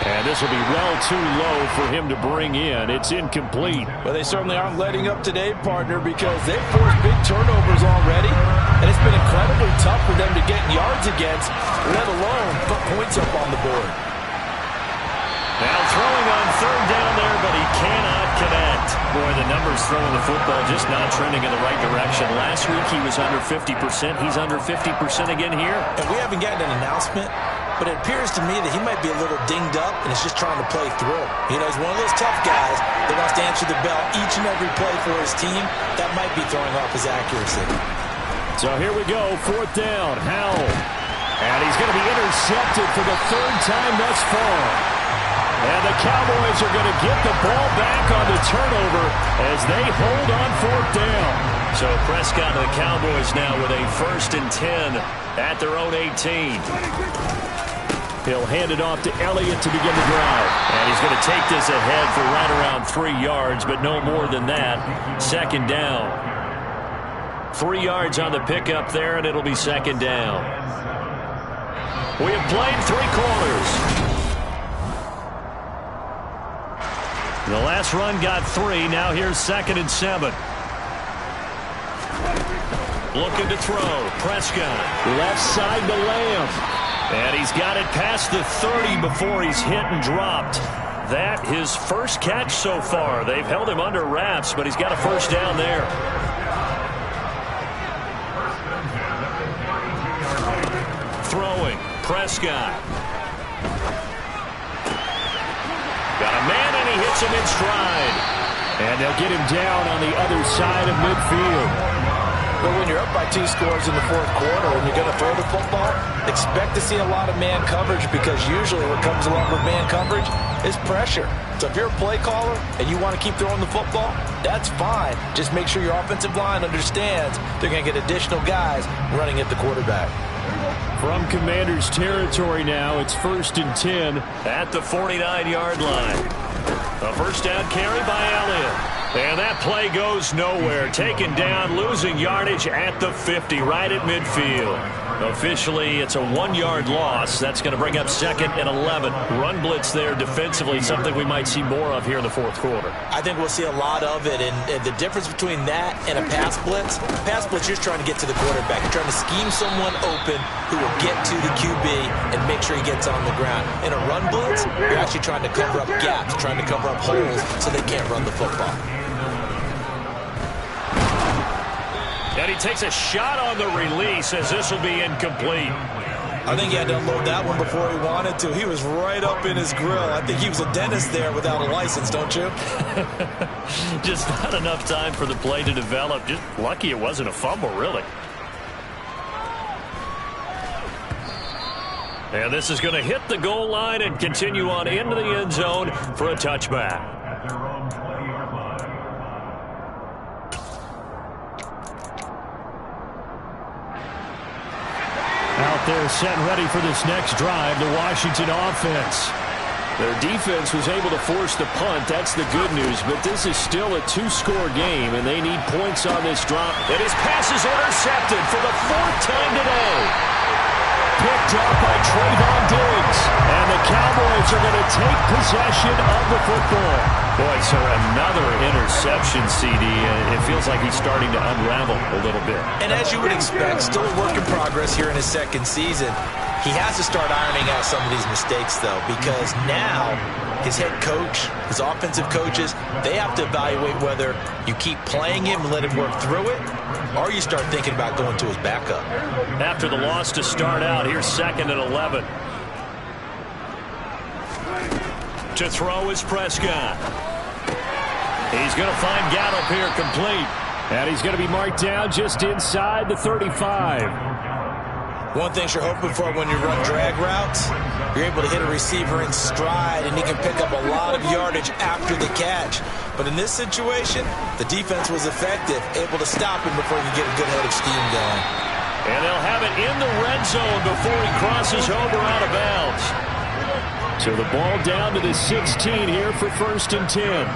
And this will be well too low for him to bring in. It's incomplete. Well, they certainly aren't letting up today, partner, because they've forced big turnovers already, and it's been incredibly tough for them to get yards against, let alone put points up on the board. Now throwing on 3rd down there, but he cannot connect. Boy, the numbers throwing the football just not trending in the right direction. Last week he was under 50%. He's under 50% again here. And we haven't gotten an announcement, but it appears to me that he might be a little dinged up and is just trying to play through. You know, he's one of those tough guys that wants to answer the bell each and every play for his team. That might be throwing off his accuracy. So here we go, 4th down, Howell. And he's going to be intercepted for the 3rd time thus far. And the Cowboys are going to get the ball back on the turnover as they hold on 4th down. So Prescott and the Cowboys now with a 1st and 10 at their own 18. He'll hand it off to Elliott to begin the drive. And he's going to take this ahead for right around 3 yards, but no more than that. Second down. 3 yards on the pickup there, and it'll be second down. We have played 3 quarters. The last run got 3. Now here's 2nd and 7. Looking to throw. Prescott. Left side to Lamb. And he's got it past the 30 before he's hit and dropped. That his first catch so far. They've held him under wraps, but he's got a first down there. Throwing. Prescott. Got a man, and he hits him in stride. And they'll get him down on the other side of midfield. But when you're up by 2 scores in the 4th quarter and you're going to throw the football, expect to see a lot of man coverage, because usually what comes along with man coverage is pressure. So if you're a play caller and you want to keep throwing the football, that's fine. Just make sure your offensive line understands they're going to get additional guys running at the quarterback. From Commanders territory now, it's 1st and 10 at the 49-yard line. A first down carry by Elliott. And that play goes nowhere. Taken down, losing yardage at the 50, right at midfield. Officially, it's a 1-yard loss. That's going to bring up 2nd and 11. Run blitz there defensively, something we might see more of here in the 4th quarter. I think we'll see a lot of it. And the difference between that and a pass blitz, you're trying to get to the quarterback. You're trying to scheme someone open who will get to the QB and make sure he gets on the ground. In a run blitz, you're actually trying to cover up gaps, trying to cover up holes so they can't run the football. And he takes a shot on the release as this will be incomplete. I think he had to unload that one before he wanted to. He was right up in his grill. I think he was a dentist there without a license, don't you? Just not enough time for the play to develop. Just lucky it wasn't a fumble, really. And this is going to hit the goal line and continue on into the end zone for a touchback. Out there set and ready for this next drive, the Washington offense. Their defense was able to force the punt. That's the good news, but this is still a 2-score game, and they need points on this drop. And his pass is intercepted for the 4th time today. Picked up by Trayvon Diggs. And the Cowboys are going to take possession of the football. Boy, so another interception, CD. It feels like he's starting to unravel a little bit. And as you would expect, still a work in progress here in his 2nd season. He has to start ironing out some of these mistakes, though, because now his head coach, his offensive coaches, they have to evaluate whether you keep playing him and let him work through it, or you start thinking about going to his backup. After the loss to start out, here's 2nd and 11. To throw is Prescott. He's going to find Gallup here complete. And he's going to be marked down just inside the 35. One thing you're hoping for when you run drag routes, you're able to hit a receiver in stride, and he can pick up a lot of yardage after the catch. But in this situation, the defense was effective, able to stop him before he could get a good head of steam going. And they'll have it in the red zone before he crosses over out of bounds. So the ball down to the 16 here for 1st and 10.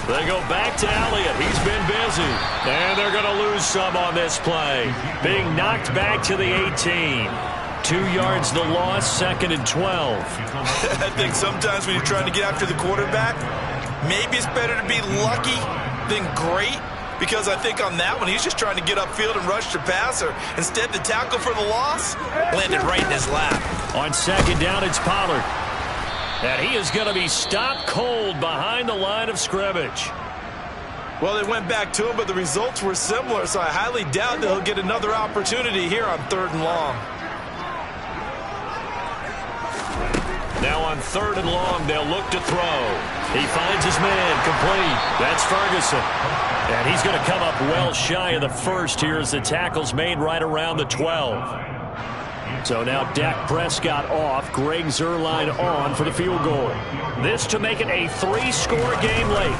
They go back to Elliott. He's been busy. And they're going to lose some on this play. Being knocked back to the 18. 2 yards the loss, 2nd and 12. I think sometimes when you're trying to get after the quarterback, maybe it's better to be lucky than great. Because I think on that one, he's just trying to get upfield and rush the passer. Instead, the tackle for the loss landed right in his lap. On 2nd down, it's Pollard. And he is going to be stopped cold behind the line of scrimmage. Well, they went back to him, but the results were similar, so I highly doubt that he'll get another opportunity here on 3rd and long. Now on 3rd and long, they'll look to throw. He finds his man complete. That's Ferguson. And he's going to come up well shy of the 1st here as the tackle's made right around the 12. So now Dak Prescott off, Greg Zuerlein on for the field goal. This to make it a 3-score game late.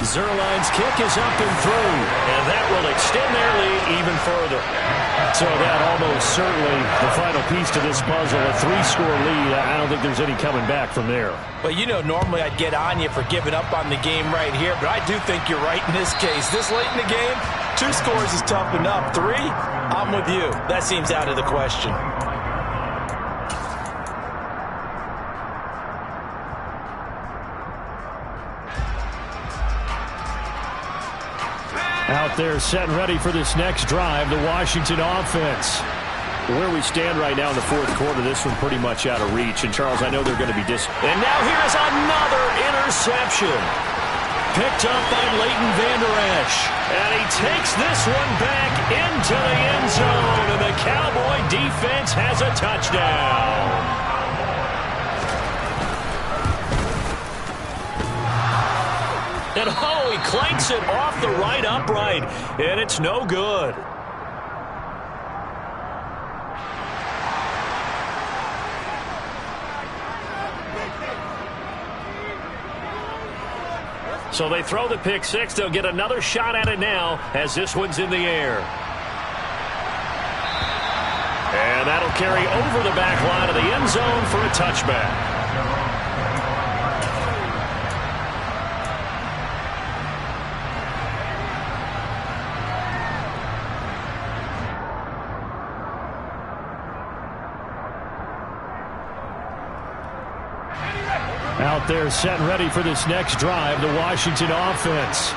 Zuerlein's kick is up and through, and that will extend their lead even further. So that almost certainly the final piece to this puzzle, a 3-score lead. I don't think there's any coming back from there. Well, you know, normally I'd get on you for giving up on the game right here, but I do think you're right in this case. This late in the game, 2 scores is tough enough. 3, I'm with you. That seems out of the question. Out there set and ready for this next drive, the Washington offense. Where we stand right now in the fourth quarter, this one pretty much out of reach. And, Charles, I know they're going to be And now here's another interception. Picked up by Leighton Vander Esch. And he takes this one back into the end zone. And the Cowboy defense has a touchdown. And, oh, he clanks it off the right upright, and it's no good. So they throw the pick six. They'll get another shot at it now as this one's in the air. And that'll carry over the back line of the end zone for a touchback. Out there set and ready for this next drive, the Washington offense.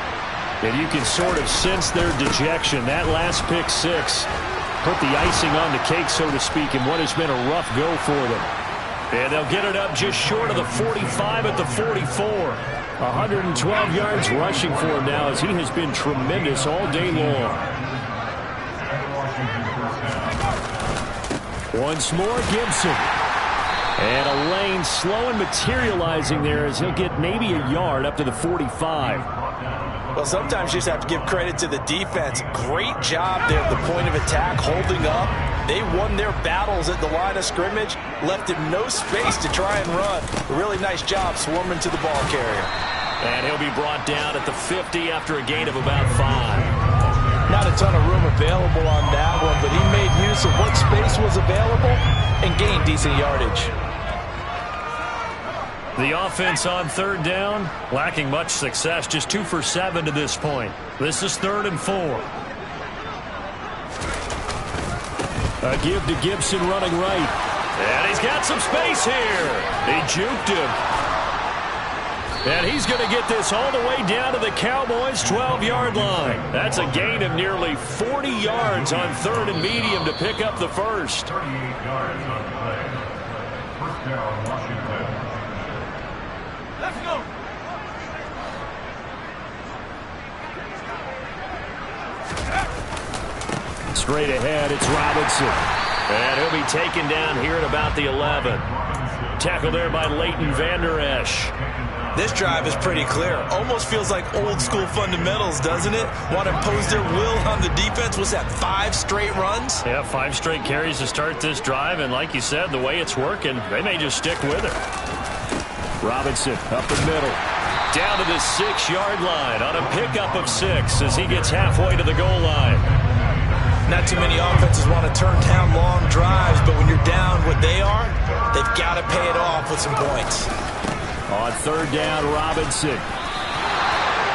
And you can sort of sense their dejection. That last pick six put the icing on the cake, so to speak, in what has been a rough go for them. And they'll get it up just short of the 45 at the 44. 112 yards rushing for him now as he has been tremendous all day long. Once more, Gibson. And a lane slow and materializing there as he'll get maybe a yard up to the 45. Well, sometimes you just have to give credit to the defense. Great job there at the point of attack, holding up. They won their battles at the line of scrimmage, left him no space to try and run. A really nice job swarming to the ball carrier. And he'll be brought down at the 50 after a gain of about 5. Not a ton of room available on that one, but he made use of what space was available and gained decent yardage. The offense on third down, lacking much success, just 2 for 7 to this point. This is 3rd and 4. A give to Gibson running right. And he's got some space here. He juked him. And he's going to get this all the way down to the Cowboys' 12-yard line. That's a gain of nearly 40 yards on 3rd and medium to pick up the first. 38 yards on play. First down, Washington. Let's go. Straight ahead, it's Robinson. And he'll be taken down here at about the 11. Tackled there by Leighton Vander Esch. This drive is pretty clear. Almost feels like old-school fundamentals, doesn't it? Want to impose their will on the defense. Was that 5 straight runs? Yeah, 5 straight carries to start this drive. And like you said, the way it's working, they may just stick with it. Robinson up the middle. Down to the 6-yard line on a pickup of 6 as he gets halfway to the goal line. Not too many offenses want to turn down long drives, but when you're down what they are, they've got to pay it off with some points. On third down, Robinson.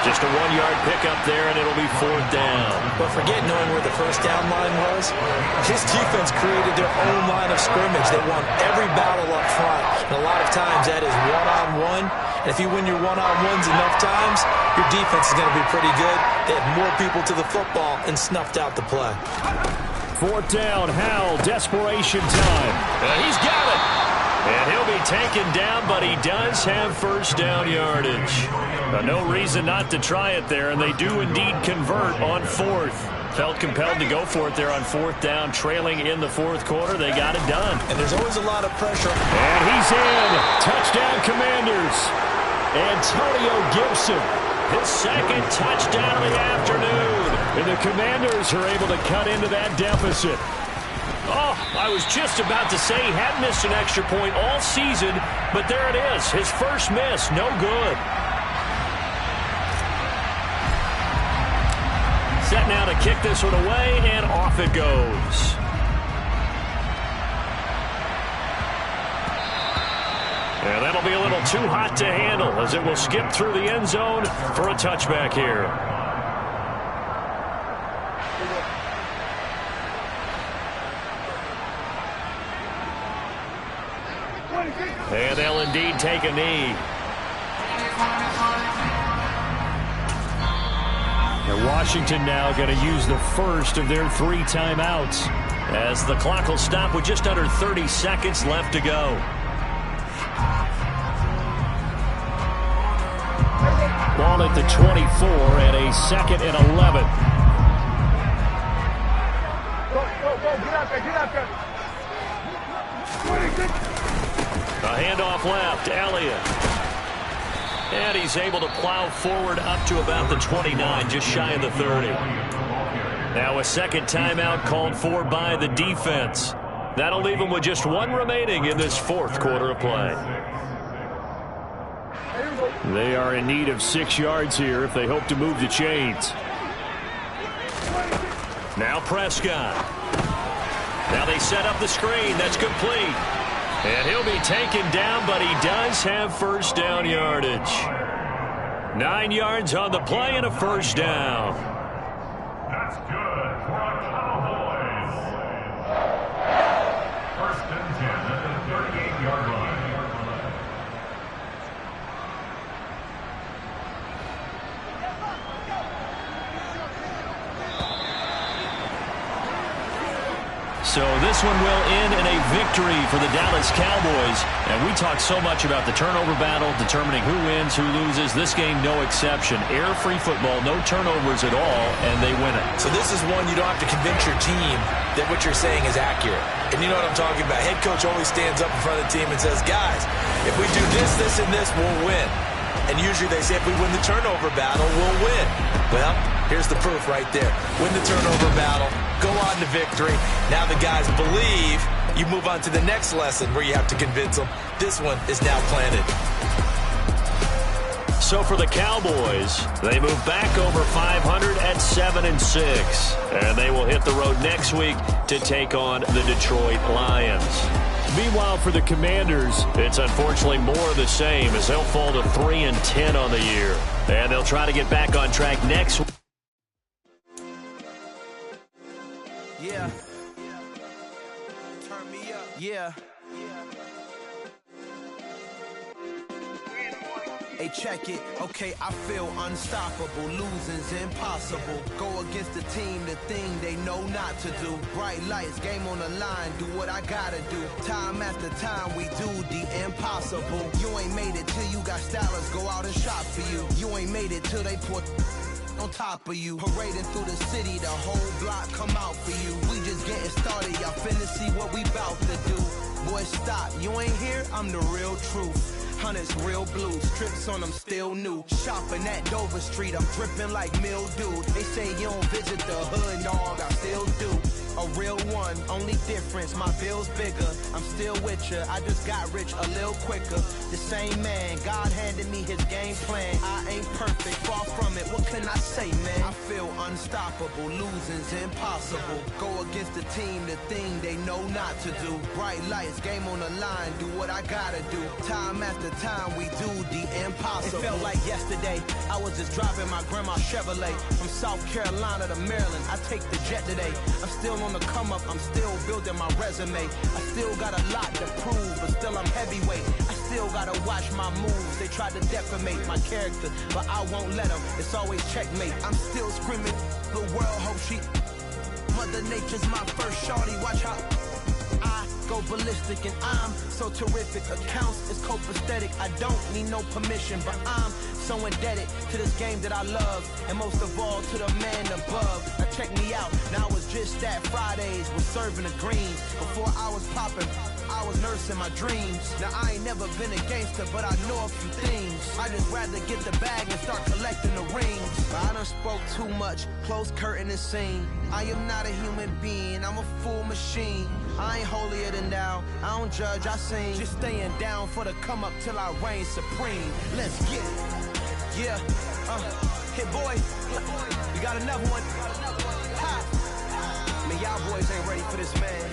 Just a 1-yard pickup there, and it'll be 4th down. But forget knowing where the first down line was. This defense created their own line of scrimmage. They won every battle up front. And a lot of times that is one-on-one. And if you win your one-on-ones enough times, your defense is going to be pretty good. They had more people to the football and snuffed out the play. 4th down, Howell, desperation time. And he's got it. And he'll be taken down, but he does have first down yardage. No reason not to try it there, and they do indeed convert on 4th. Felt compelled to go for it there on 4th down, trailing in the 4th quarter. They got it done. And there's always a lot of pressure. And he's in. Touchdown, Commanders. Antonio Gibson, his 2nd touchdown of the afternoon. And the Commanders are able to cut into that deficit. Oh, I was just about to say he hadn't missed an extra point all season, but there it is. His first miss, no good. Set now to kick this one away, and off it goes. And that'll be a little too hot to handle as it will skip through the end zone for a touchback here. And they'll indeed take a knee. And Washington now going to use the first of their 3 timeouts as the clock will stop with just under 30 seconds left to go. Ball at the 24 and a 2nd and 11. A handoff left, Elliott. And he's able to plow forward up to about the 29, just shy of the 30. Now a second timeout called for by the defense. That'll leave him with just 1 remaining in this 4th quarter of play. They are in need of 6 yards here if they hope to move the chains. Now Prescott. Now they set up the screen. That's complete. And he'll be taken down, but he does have first down yardage. 9 yards on the play and a first down. That's good for our Cowboys. 1st and 10 at the 38-yard line. So this one will end in a victory for the Dallas Cowboys. And we talk so much about the turnover battle, determining who wins, who loses. This game, no exception. Air-free football, no turnovers at all, and they win it. So this is one you don't have to convince your team that what you're saying is accurate. And you know what I'm talking about. Head coach always stands up in front of the team and says, guys, if we do this, this, and this, we'll win. And usually they say if we win the turnover battle, we'll win. Well, here's the proof right there. Win the turnover battle. Go on to victory. Now the guys believe. You move on to the next lesson where you have to convince them. This one is now planted. So for the Cowboys, they move back over 500 at 7-6. And they will hit the road next week to take on the Detroit Lions. Meanwhile, for the Commanders, it's unfortunately more of the same as they'll fall to 3-10 on the year. And they'll try to get back on track next week. Yeah. Turn me up. Yeah. Hey, check it. Okay, I feel unstoppable. Losing's impossible. Go against the team, the thing they know not to do. Bright lights, game on the line. Do what I gotta do. Time after time, we do the impossible. You ain't made it till you got stylists go out and shop for you. You ain't made it till they put on top of you. Parading through the city, the whole block come out for you. We just getting started, y'all finna see what we bout to do. Boy, stop, you ain't here, I'm the real truth. Hunters, real blues, trips on them still new. Shopping at Dover Street, I'm dripping like mildew. They say you don't visit the hood, dog, I still do. A real one, only difference, my bill's bigger. I'm still with ya, I just got rich a little quicker. The same man, God handed me his game plan. I ain't perfect, far from it, what can I say, man? I feel unstoppable, losing's impossible. Go against the team, the thing they know not to do. Bright lights, game on the line, do what I gotta do. Time after time, we do the impossible. It felt like yesterday, I was just driving my grandma's Chevrolet. From South Carolina to Maryland, I take the jet today. I'm still on the come up, I'm still building my resume. I still got a lot to prove, but still I'm heavyweight. I still gotta watch my moves. They tried to defamate my character, but I won't let them. It's always checkmate. I'm still screaming, the world hope she. Mother Nature's my first shorty, watch how I go ballistic, and I'm so terrific. Accounts is copacetic. I don't need no permission, but I'm so indebted to this game that I love, and most of all to the man above. Now check me out, now I was just at Fridays, was serving the greens. Before I was popping, I was nursing my dreams. Now I ain't never been a gangster, but I know a few things. I just rather get the bag and start collecting the rings. But I done spoke too much, close curtain and scene. I am not a human being, I'm a full machine. I ain't holier than thou, I don't judge, I sing. Just staying down for the come up till I reign supreme. Let's get it. Yeah, hit boy, we got another one. ain't ready for this, man.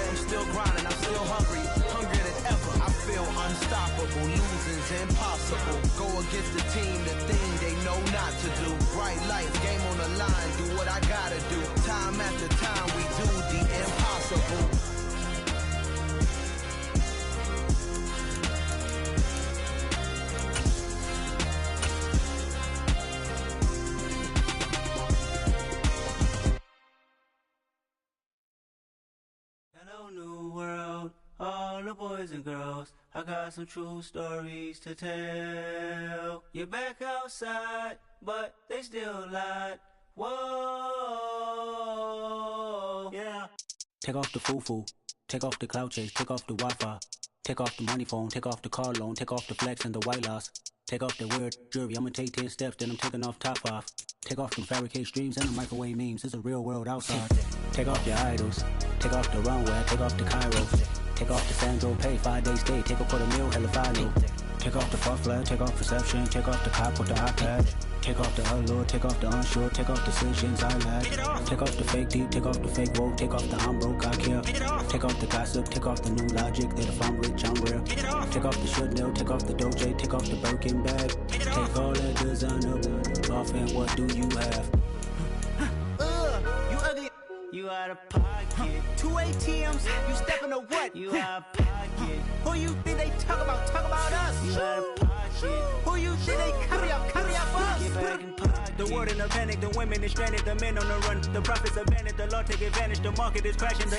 I'm still grinding, I'm still hungry, hungrier than ever. I feel unstoppable, losing's impossible. Go against the team, the thing they know not to do. Bright lights, game on the line, do what I gotta do. Time after time, we do the impossible. Hello, new world, all the boys and girls. I got some true stories to tell. You're back outside, but they still lied. Whoa, yeah. Take off the foo-foo, take off the cloud chase, take off the Wi-Fi, take off the money phone, take off the car loan, take off the flex and the white loss. Take off the weird jewelry, I'ma take 10 steps, then I'm taking off top off. Take off the fabricate streams and the microwave memes, it's a real world outside. Take off your idols, take off the runway, take off the Cairo. Take off the Sandro pay, 5-day stay, take off for the meal, hella follow. Take off the far flag, take off perception, take off the cop with the iPad. Take off the allure, take off the unsure, take off decisions I lack. Take off the fake deep, take off the fake woke, take off the I'm broke, I care. Take off the gossip, take off the new logic that if I'm rich, I'm real. Take off the Chanel, take off the Doja, take off the Birkin bag. Take all that designer off and what do you have? You ugly. You out of pocket. 2 ATMs, you stepping to what? You out of pocket. Who you think they talk about? Talk about us. You out of pocket. Who you think they carry up us? Get back in pocket. The world in a panic, the women is stranded, the men on the run. The profits abandoned, the law take advantage, the market is crashing, the